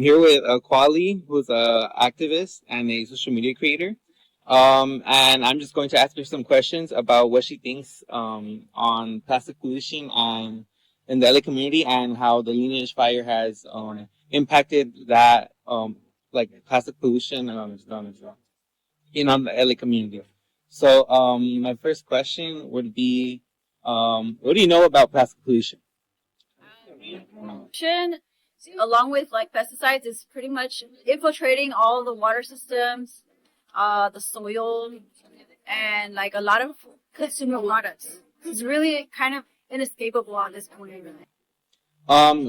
Here with Cuali, who's a activist and a social media creator. And I'm just going to ask her some questions about what she thinks on plastic pollution and in the LA community and how the lineage fire has impacted that like plastic pollution in on the LA community. So my first question would be, what do you know about plastic pollution? Pollution, along with like pesticides, is pretty much infiltrating all the water systems, the soil, and like a lot of consumer products. It's really kind of inescapable at this point.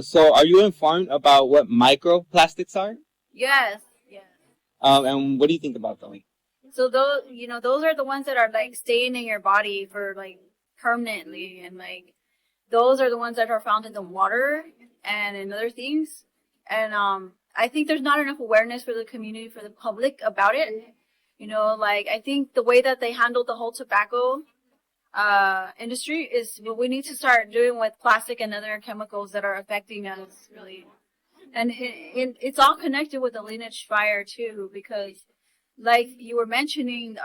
So are you informed about what microplastics are? Yes, yes. And what do you think about them? So those are the ones that are like staying in your body for like permanently, and like those are the ones that are found in the water and in other things. And I think there's not enough awareness for the community, for the public about it. Like I think the way that they handled the whole tobacco industry is what we need to start doing with plastic and other chemicals that are affecting us really. And it's all connected with the lineage fire too, because like you were mentioning,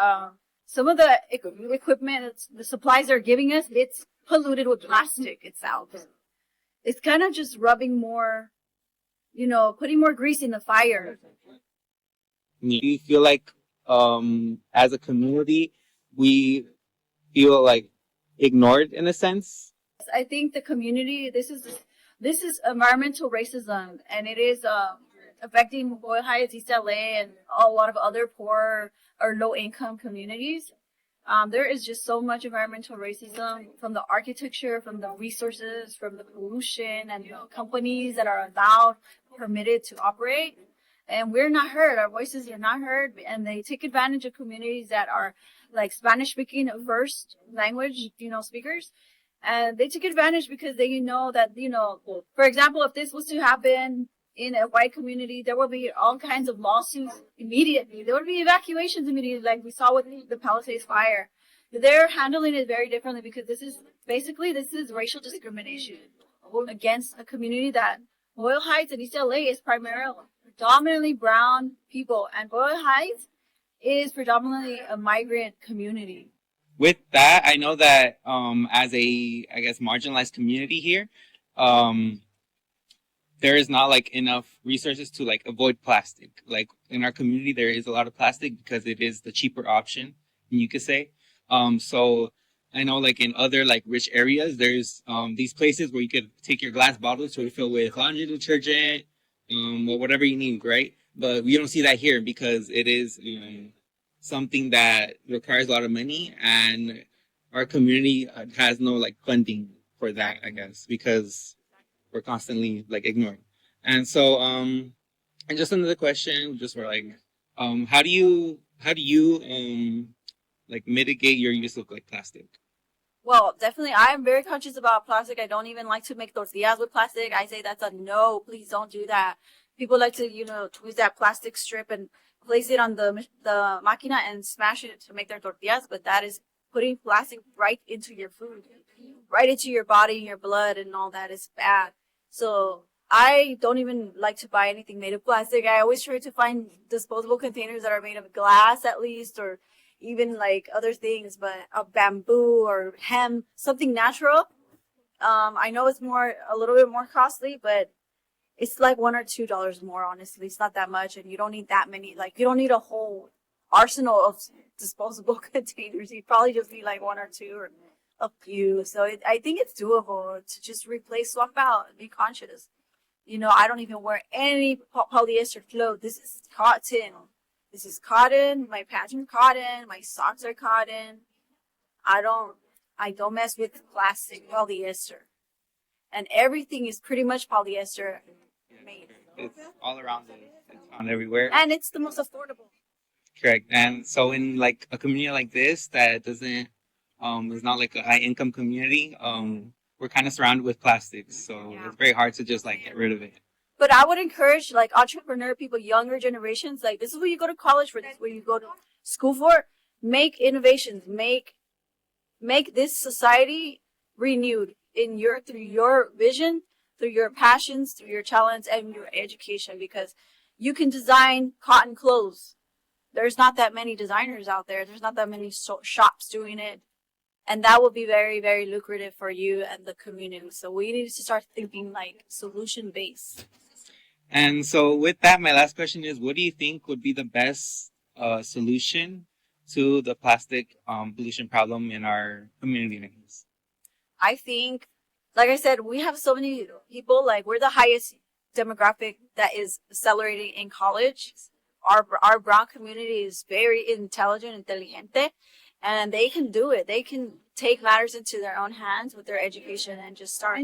some of the equipment, the supplies they're giving us, it's polluted with plastic itself. It's kind of just rubbing more, putting more grease in the fire. Do you feel like as a community we feel like ignored in a sense? I think the community, this is environmental racism, and it is affecting Boyle Heights, East LA, and a lot of other poor or low income communities. There is just so much environmental racism from the architecture, from the resources, from the pollution, and the companies that are allowed, permitted to operate. And we're not heard. Our voices are not heard, and they take advantage of communities that are like Spanish speaking first language, speakers. And they took advantage because they know that, for example, if this was to happen in a white community, there will be all kinds of lawsuits immediately. There would be evacuations immediately, like we saw with the Palisades fire. They're handling it very differently because this is racial discrimination against a community that Boyle Heights and East LA is primarily predominantly brown people, and Boyle Heights is predominantly a migrant community. With that, I know that as a I guess marginalized community here, um, there is not like enough resources to like avoid plastic. Like in our community, there is a lot of plastic because it is the cheaper option, you could say. So I know like in other like rich areas, there's these places where you could take your glass bottles to refill with laundry detergent, or whatever you need, right? But we don't see that here because it is something that requires a lot of money, and our community has no like funding for that, I guess, because we're constantly like ignoring. And so, and just another question, just for like, how do you like mitigate your use of like plastic? Well, definitely, I am very conscious about plastic. I don't even like to make tortillas with plastic. I say that's a no. Please don't do that. People like to, twist that plastic strip and place it on the máquina and smash it to make their tortillas. But that is putting plastic right into your food, right into your body, your blood, and all that is bad. So I don't even like to buy anything made of plastic. I always try to find disposable containers that are made of glass at least, or even like other things, but of bamboo or hemp, something natural. I know it's a little bit more costly, but it's like $1 or $2 more. Honestly, it's not that much, and you don't need that many. Like you don't need a whole arsenal of disposable containers. You probably just need like one or two or a few. So I think it's doable to just replace, swap out, and be conscious. I don't even wear any polyester clothes. This is cotton. This is cotton. My pants are cotton. My socks are cotton. I don't I don't mess with plastic, polyester. And everything is pretty much polyester made. It's all around us. It's found everywhere. And it's the most affordable. Correct. And so in like a community like this that doesn't is not like a high income community, we're kind of surrounded with plastics. So Yeah. it's very hard to just like get rid of it. But I would encourage like entrepreneur people, younger generations, like this is what you go to college for, this is what you go to school for. Make innovations, make this society renewed in your through your vision. through your passions, through your talents, and your education, because you can design cotton clothes. There's not that many designers out there. There's not that many shops doing it. And that will be very, very lucrative for you and the community. So we need to start thinking like solution based. And so, with that, my last question is: what do you think would be the best solution to the plastic pollution problem in our community? I think, like I said, we have so many people. Like we're the highest demographic that is accelerating in college. Our brown community is very intelligent, inteligente, and they can do it. They can take matters into their own hands with their education and just start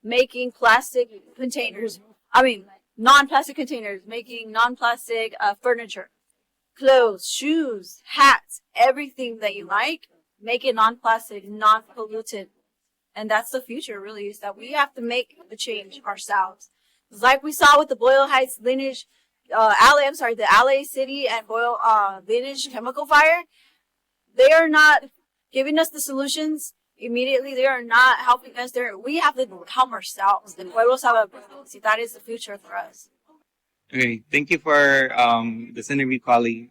making plastic containers. I mean, non-plastic containers, making non-plastic furniture, clothes, shoes, hats, everything that you like. Make it non-plastic, non-pollutant, and that's the future. Really, is that we have to make the change ourselves. It's like we saw with the Boyle Heights lineage, the LA City and Boyle lineage chemical fire. They are not giving us the solutions immediately. They are not helping us. We have to help ourselves. The pueblo sabe. See, that is the future for us. Okay, thank you for this interview, Cuali.